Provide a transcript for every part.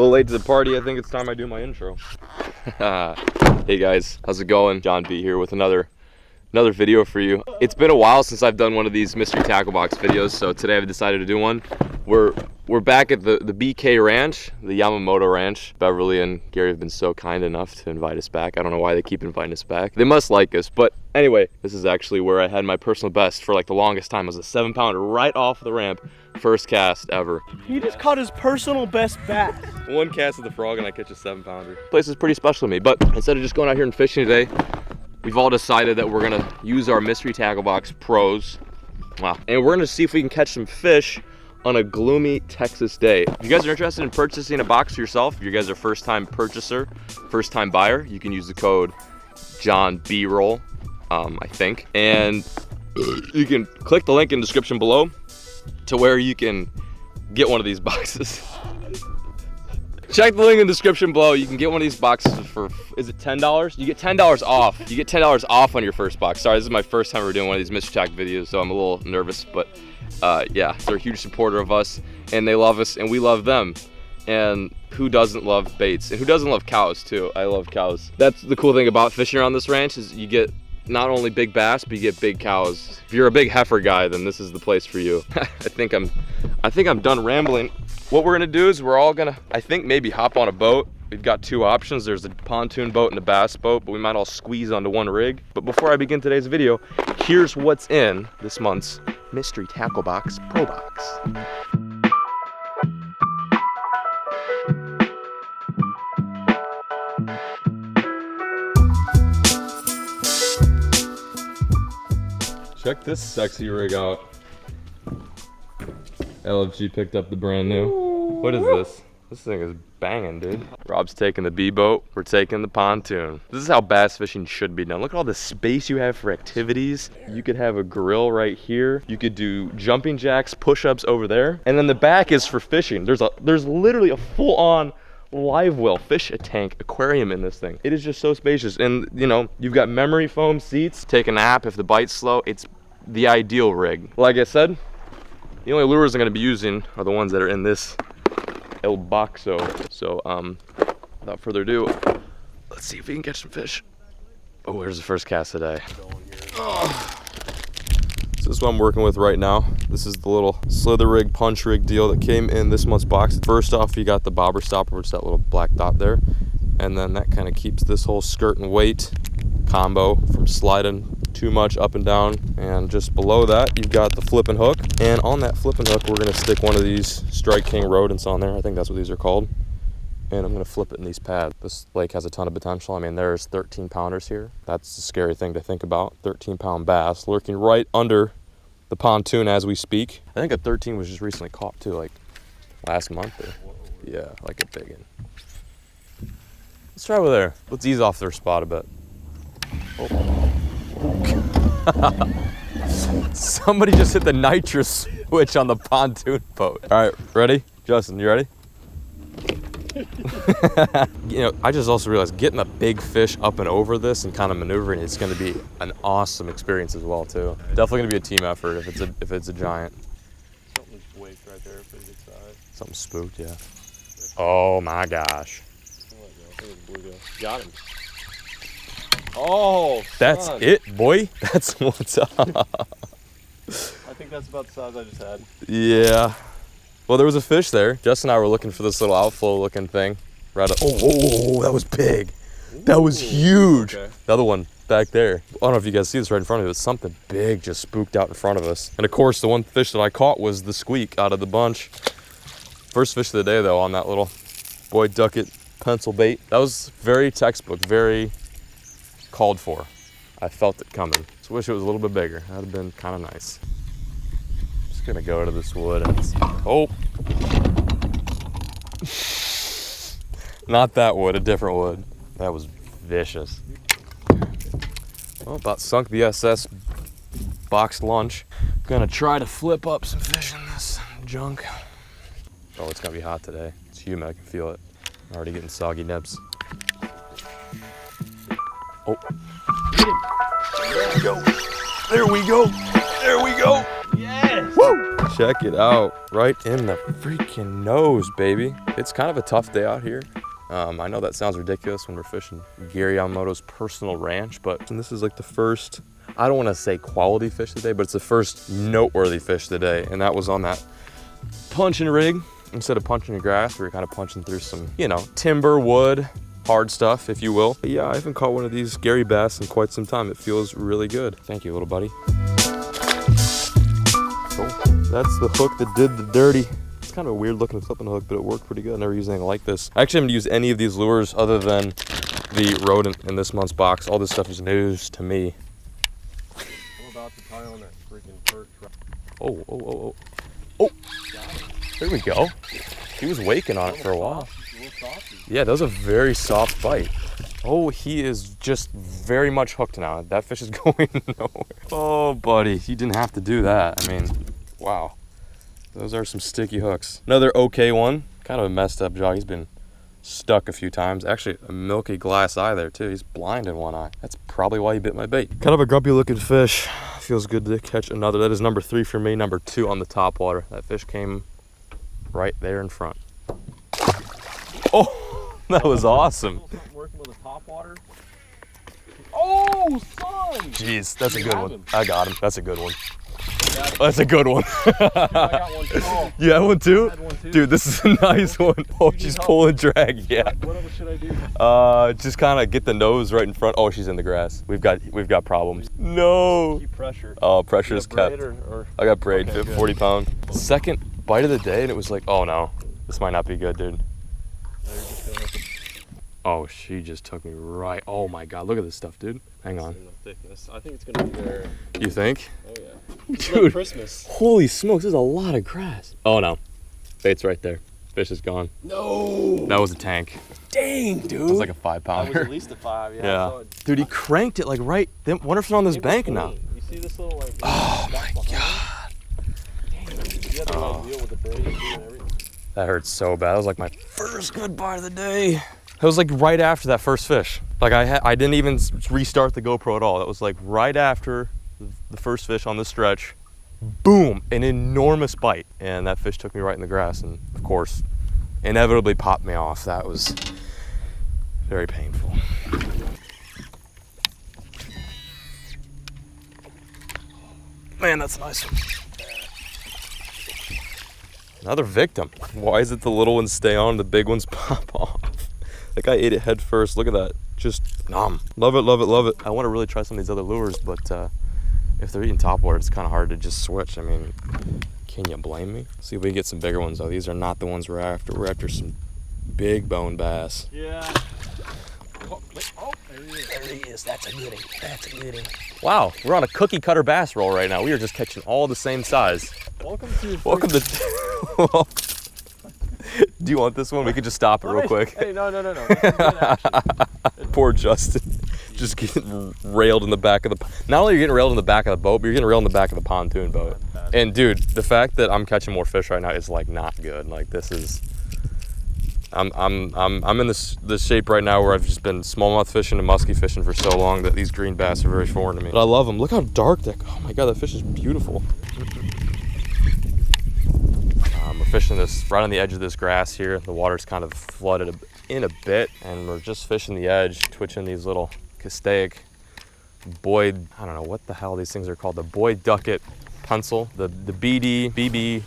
little late to the party. I think it's time I do my intro. Hey guys, how's it going? John B here with another video for you. It's been a while since I've done one of these mystery tackle box videos, so today I've decided to do one. We're back at the BK Ranch, the Yamamoto Ranch. Beverly and Gary have been so kind enough to invite us back. I don't know why they keep inviting us back. They must like us, but anyway, this is actually where I had my personal best for like the longest time. It was a 7-pounder right off the ramp, first cast ever. He just caught his personal best bass. One cast of the frog and I catch a 7-pounder. This place is pretty special to me, but instead of just going out here and fishing today, we've all decided that we're gonna use our mystery tackle box pros. Wow. And we're gonna see if we can catch some fish on a gloomy Texas day. If you guys are interested in purchasing a box for yourself, if you guys are first-time purchaser, first-time buyer, you can use the code JohnBRoll, I think. And you can click the link in the description below to where you can get one of these boxes. Check the link in the description below. You can get one of these boxes for, is it $10? You get $10 off. You get $10 off on your first box. Sorry, this is my first time we're doing one of these mystery tack videos, so I'm a little nervous, but yeah, they're a huge supporter of us, and they love us, and we love them. And who doesn't love baits? And who doesn't love cows, too? I love cows. That's the cool thing about fishing around this ranch is you get not only big bass, but you get big cows. If you're a big heifer guy, then this is the place for you. I think I'm done rambling. What we're gonna do is we're all gonna, I think, maybe hop on a boat. We've got two options. There's a pontoon boat and a bass boat, but we might all squeeze onto one rig. But before I begin today's video, here's what's in this month's Mystery Tackle Box Pro Box. Check this sexy rig out. LFG picked up the brand new. What is this? This thing is banging, dude. Rob's taking the B-boat, we're taking the pontoon. This is how bass fishing should be done. Look at all the space you have for activities. You could have a grill right here. You could do jumping jacks, push-ups over there. And then the back is for fishing. There's literally a full-on live well fish tank aquarium in this thing. It is just so spacious. And you know, you've got memory foam seats. Take a nap if the bite's slow. It's the ideal rig. Like I said, the only lures I'm gonna be using are the ones that are in this El Boxo. So without further ado, let's see if we can catch some fish. Oh, here's the first cast today. Oh. So this is what I'm working with right now. This is the little slither rig, punch rig deal that came in this month's box. First off, you got the bobber stopper, which is that little black dot there. And then that kind of keeps this whole skirt and weight combo from sliding too much up and down. And just below that, you've got the flipping hook. And on that flipping hook, we're gonna stick one of these Strike King rodents on there. I think that's what these are called. And I'm gonna flip it in these pads. This lake has a ton of potential. I mean, there's 13-pounders here. That's the scary thing to think about. 13-pound bass lurking right under the pontoon as we speak. I think a 13 was just recently caught too, like last month. Or, yeah, like a big one. Let's try over there. Let's ease off their spot a bit. Oh. Somebody just hit the nitrous switch on the pontoon boat. All right, ready? Justin, you ready? You know, I just also realized getting a big fish up and over this and kind of maneuvering it's going to be an awesome experience as well too. Definitely going to be a team effort if it's a giant. Something's waked right there, pretty good size. Something spooked, yeah. Oh my gosh. Got him. Oh, that's son. it, boy. That's what's up. I think that's about the size I just had. Yeah. Well, there was a fish there. Justin and I were looking for this little outflow looking thing. Right up. Oh, that was big. That was huge. Okay. The other one back there. I don't know if you guys see this right in front of you, but something big just spooked out in front of us. And of course, the one fish that I caught was the squeak out of the bunch. First fish of the day though on that little boy ducket pencil bait. That was very textbook, very called for. I felt it coming. Just wish it was a little bit bigger. That'd have been kind of nice. Just gonna go to this wood and oh. Not that wood, a different wood. That was vicious. Well, about sunk the SS boxed lunch. Gonna try to flip up some fish in this junk. Oh, it's gonna be hot today. It's humid, I can feel it. I'm already getting soggy nibs. Oh. There we go. There we go. There we go. Yes. Woo! Check it out. Right in the freaking nose, baby. It's kind of a tough day out here. I know that sounds ridiculous when we're fishing Gary Yamamoto's personal ranch, but this is like the first, I don't want to say quality fish today, but it's the first noteworthy fish today. And that was on that punching rig. Instead of punching the grass, we were kind of punching through some, you know, timber, wood, hard stuff, if you will. But yeah, I haven't caught one of these Gary bass in quite some time. It feels really good. Thank you, little buddy. Cool. That's the hook that did the dirty. It's kind of a weird looking flipping hook, but it worked pretty good. I never used anything like this. I actually haven't used any of these lures other than the rodent in this month's box. All this stuff is news to me. I'm about to tie on that freaking perch. Oh. There we go. He was waking on it for a while. Yeah, that was a very soft bite. Oh, he is just very much hooked now. That fish is going nowhere. Oh, buddy, you didn't have to do that. I mean, wow. Those are some sticky hooks. Another okay one. Kind of a messed up jog. He's been stuck a few times. Actually, a milky glass eye there too. He's blind in one eye. That's probably why he bit my bait. Kind of a grumpy looking fish. Feels good to catch another. That is number 3 for me. Number 2 on the top water. That fish came right there in front. Oh, that was awesome. Working with a top water. Oh, son! Jeez, that's a good one. I got him. That's a good one. That's a good one. I got one too. Oh, you have one too? I had one too. Dude, this is a nice one. Oh, she's pulling drag. Yeah. What else should I do? Just kind of get the nose right in front. Oh, she's in the grass. We've got problems. No. Keep pressure. Oh, pressure is kept. Or... I got braid, Okay, 40 pound. Second bite of the day, and it was like, oh no, this might not be good, dude. Oh, she just took me right. Oh my God, look at this stuff, dude. Hang on. Thickness. I think it's gonna be there. You think? Oh yeah. Dude, like Christmas. Holy smokes, there's a lot of grass. Oh no, bait's right there. Fish is gone. No. That was a tank. Dang, dude. That was like a 5 That was pounder. at least a 5. Yeah. Yeah. Dude, he cranked it like right. Wonder if it's on this bank now. You see this little like? Oh my God. Dang, you had to like deal with the braid and everything. That hurts so bad. That was like my first good bite of the day. It was like right after that first fish. Like I didn't even restart the GoPro at all. That was like right after the first fish on the stretch. Boom, an enormous bite. And that fish took me right in the grass and of course, inevitably popped me off. That was very painful. Man, that's a nice one. Another victim. Why is it the little ones stay on, the big ones pop off? That guy ate it head first. Look at that. Just nom. Love it, love it, love it. I want to really try some of these other lures, but if they're eating topwater, it's kind of hard to just switch. I mean, can you blame me? See if we can get some bigger ones though. These are not the ones we're after. We're after some big bone bass. Yeah. Oh, there he is. There he is. That's a goodie. That's a goodie. Wow, we're on a cookie cutter bass roll right now. We are just catching all the same size. Welcome to. Do you want this one? We could just stop it real quick. Hey, no. Poor Justin. Just getting railed in the back of the. Not only are you getting railed in the back of the boat, but you're getting railed in the back of the pontoon boat. And dude, the fact that I'm catching more fish right now is like not good. Like this is. I'm in this shape right now where I've just been smallmouth fishing and muskie fishing for so long that these green bass are very foreign to me. But I love them. Look how dark that. Oh my God, that fish is beautiful. We're fishing this right on the edge of this grass here. The water's kind of flooded in a bit, and we're just fishing the edge, twitching these little castaic Boyd, I don't know what the hell these things are called, the Boyd Ducket pencil, the BBDB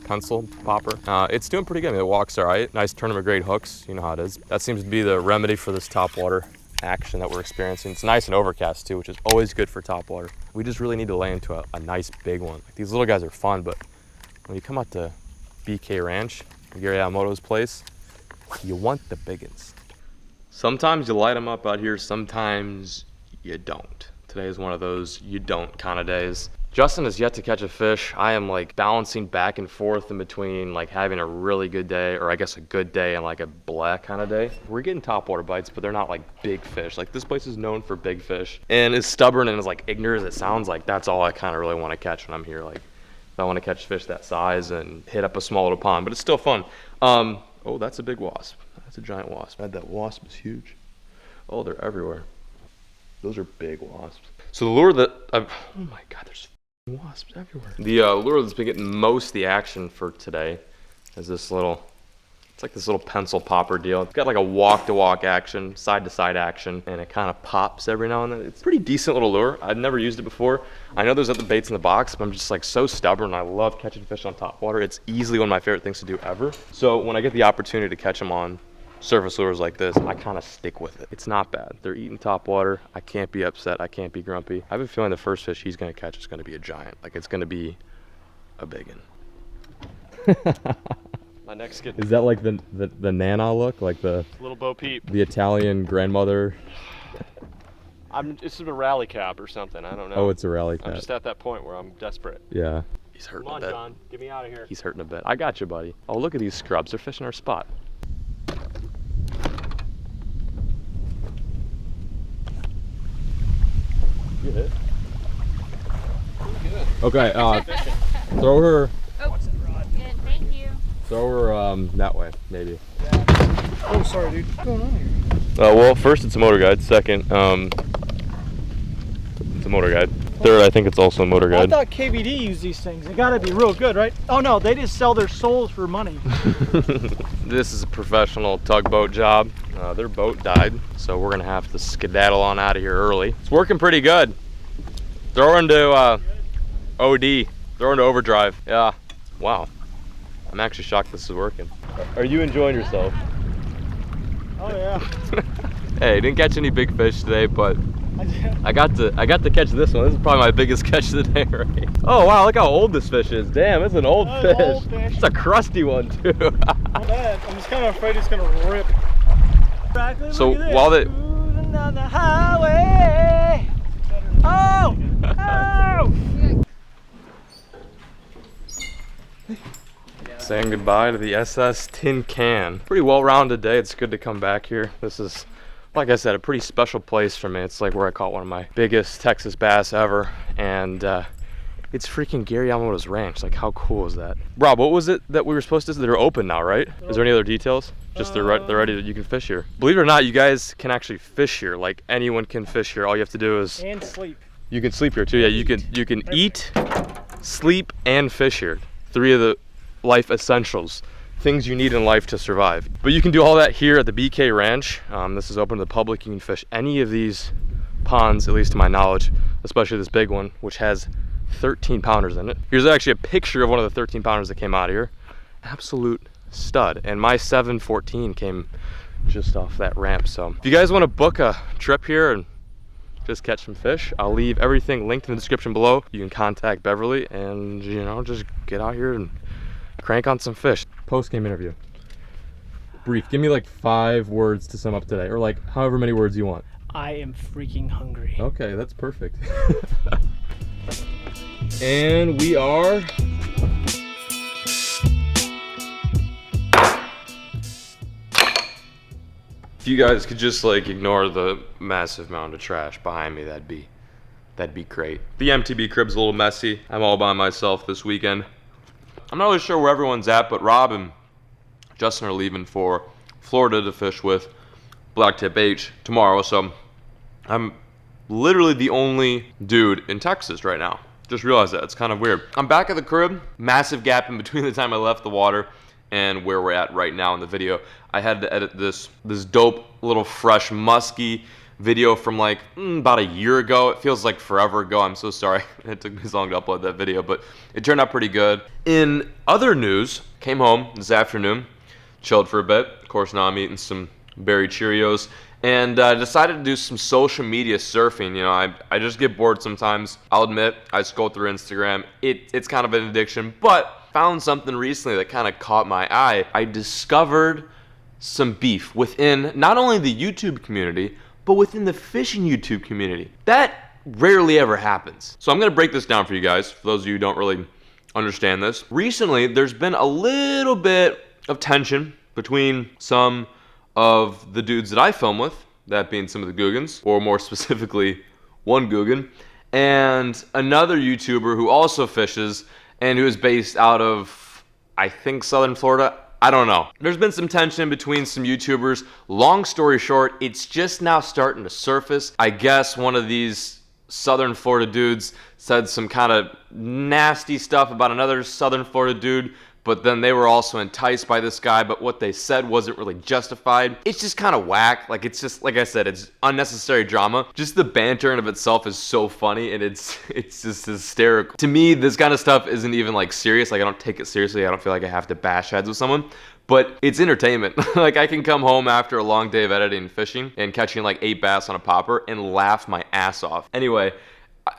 pencil popper. It's doing pretty good. I mean, it walks all right. Nice tournament grade hooks. You know how it is. That seems to be the remedy for this topwater action that we're experiencing. It's nice and overcast too, which is always good for topwater. We just really need to lay into a nice big one. Like, these little guys are fun, but when you come out to BK Ranch, Gary Yamamoto's place, you want the big ones. Sometimes you light them up out here, sometimes you don't. Today is one of those you don't kind of days. Justin has yet to catch a fish. I am like balancing back and forth in between like having a really good day, or I guess a good day and like a black kind of day. We're getting topwater bites, but they're not like big fish. Like this place is known for big fish, and as stubborn and as like ignorant as it sounds, like that's all I kind of really want to catch when I'm here. Like I want to catch fish that size and hit up a small little pond, but it's still fun. Oh, that's a big wasp. That's a giant wasp. That wasp is huge. Oh, they're everywhere. Those are big wasps. So the lure that oh my God, there's Wasps everywhere. The lure that's been getting most of the action for today is this little, it's like this little pencil popper deal. It's got like a walk-to-walk action, side-to-side action, and it kind of pops every now and then. It's a pretty decent little lure. I've never used it before. I know there's other baits in the box, but I'm just like so stubborn. I love catching fish on top water. It's easily one of my favorite things to do ever. So when I get the opportunity to catch them on surface lures like this, I kind of stick with it. It's not bad. They're eating top water. I can't be upset. I can't be grumpy. I have a feeling the first fish he's going to catch is going to be a giant. Like, it's going to be a big one. My next skid. Is that like the Nana look? Like the little Bo Peep. The Italian grandmother? It's a rally cap or something. I don't know. Oh, it's a rally cap. I'm just at that point where I'm desperate. Yeah. He's hurting a bit. Come on, John. Get me out of here. He's hurting a bit. I got you, buddy. Oh, look at these scrubs. They're fishing our spot. You hit. Okay, throw her. Oh, good, thank you. Throw her that way, maybe. Oh, sorry, dude. What's going on here? Well, first it's a motor guide. Second, it's a motor guide. Third, I think it's also a motor guide. I thought KVD used these things. They gotta be real good, right? Oh no, they just sell their souls for money. This is a professional tugboat job. Their boat died, so we're gonna have to skedaddle on out of here early. It's working pretty good. Throw her into OD. Throw her into overdrive. Yeah. Wow. I'm actually shocked this is working. Are you enjoying yourself? Oh yeah. Hey, didn't catch any big fish today, but I got to catch this one. This is probably my biggest catch of the day, right? Oh wow, look how old this fish is. Damn, it's an old fish. Old fish. It's a crusty one too. Not bad. I'm just kind of afraid it's gonna rip. So while the cruising down the highway. Oh! Oh! saying goodbye to the SS Tin Can. Pretty well-rounded day. It's good to come back here. This is, like I said, a pretty special place for me. It's like where I caught one of my biggest Texas bass ever, and it's freaking Gary Yamamoto's ranch. Like, how cool is that? Rob, what was it that we were supposed to? They're open now, right? Is there any other details? Just they're ready that you can fish here. Believe it or not, you guys can actually fish here. Like, anyone can fish here. All you have to do is And sleep. you can sleep here too. Yeah, you can eat, sleep, and fish here. 3 of the life essentials, things you need in life to survive. But you can do all that here at the BK Ranch. This is open to the public. You can fish any of these ponds, at least to my knowledge, especially this big one, which has 13 pounders in it. Here's actually a picture of one of the 13 pounders that came out of here. Absolute stud. And my 714 came just off that ramp. So if you guys want to book a trip here and just catch some fish, I'll leave everything linked in the description below. You can contact Beverly and, you know, just get out here and crank on some fish. Post-game interview. Brief. Give me like 5 words to sum up today, or like however many words you want. I am freaking hungry. Okay, that's perfect. And we are... If you guys could just like ignore the massive mound of trash behind me, that'd be great. The MTB crib's a little messy. I'm all by myself this weekend. I'm not really sure where everyone's at, but Rob and Justin are leaving for Florida to fish with Blacktip H tomorrow, so I'm literally the only dude in Texas right now. Just realized that. It's kind of weird. I'm back at the crib. Massive gap in between the time I left the water and where we're at right now in the video. I had to edit this dope little fresh musky video from like about a year ago. It feels like forever ago. I'm so sorry it took me so long to upload that video, but it turned out pretty good. In other news, came home this afternoon, chilled for a bit. Of course, now I'm eating some berry Cheerios, and decided to do some social media surfing. You know, I just get bored sometimes. I'll admit, I scroll through Instagram. It's kind of an addiction, but found something recently that kind of caught my eye. I discovered some beef within not only the YouTube community, but within the fishing YouTube community. That rarely ever happens. So I'm gonna break this down for you guys, for those of you who don't really understand this. Recently, there's been a little bit of tension between some of the dudes that I film with, that being some of the Googans, or more specifically, one Googan, and another YouTuber who also fishes and who is based out of, I think, Southern Florida. I don't know. There's been some tension between some YouTubers. Long story short, it's just now starting to surface. I guess one of these Southern Florida dudes said some kind of nasty stuff about another Southern Florida dude, but then they were also enticed by this guy, but what they said wasn't really justified. It's just kind of whack. Like, it's just, like I said, it's unnecessary drama. Just the banter in of itself is so funny, and it's just hysterical. To me, this kind of stuff isn't even like serious. Like, I don't take it seriously. I don't feel like I have to bash heads with someone. But it's entertainment. Like, I can come home after a long day of editing and fishing and catching like 8 bass on a popper and laugh my ass off. Anyway,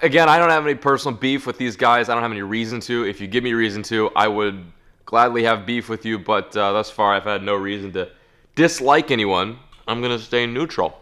again, I don't have any personal beef with these guys. I don't have any reason to. If you give me reason to, I would gladly have beef with you, but thus far I've had no reason to dislike anyone. I'm gonna stay neutral.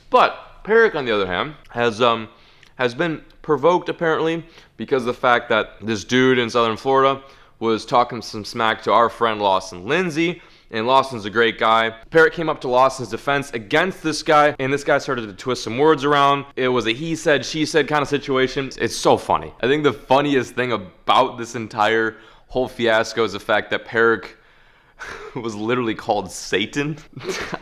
But Peric, on the other hand, has been provoked apparently because of the fact that this dude in Southern Florida was talking some smack to our friend Lawson Lindsay, and Lawson's a great guy. Peric came up to Lawson's defense against this guy, and this guy started to twist some words around. It was a he said, she said kind of situation. It's so funny. I think the funniest thing about this entire whole fiasco is the fact that Peric was literally called Satan.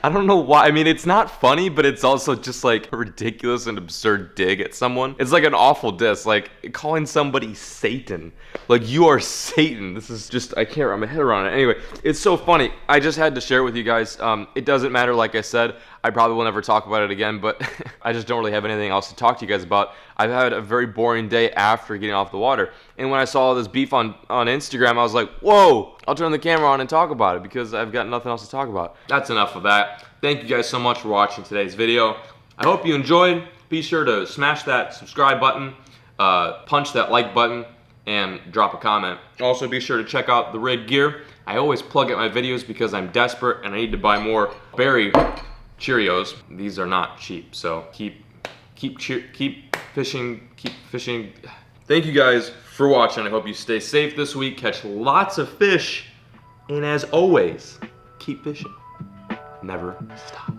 I don't know why. I mean, it's not funny, but it's also just like a ridiculous and absurd dig at someone. It's like an awful diss, like calling somebody Satan. Like, you are Satan. This is just, I can't wrap my head around it. Anyway, it's so funny. I just had to share it with you guys. It doesn't matter, like I said. I probably will never talk about it again, but I just don't really have anything else to talk to you guys about. I've had a very boring day after getting off the water. And when I saw this beef on Instagram, I was like, whoa, I'll turn the camera on and talk about it because I've got nothing else to talk about. That's enough of that. Thank you guys so much for watching today's video. I hope you enjoyed. Be sure to smash that subscribe button, punch that like button, and drop a comment. Also, be sure to check out the rig gear. I always plug at my videos because I'm desperate and I need to buy more berry Cheerios. These are not cheap, so keep fishing, keep fishing. Thank you guys for watching. I hope you stay safe this week, catch lots of fish, and as always, keep fishing. Never stop.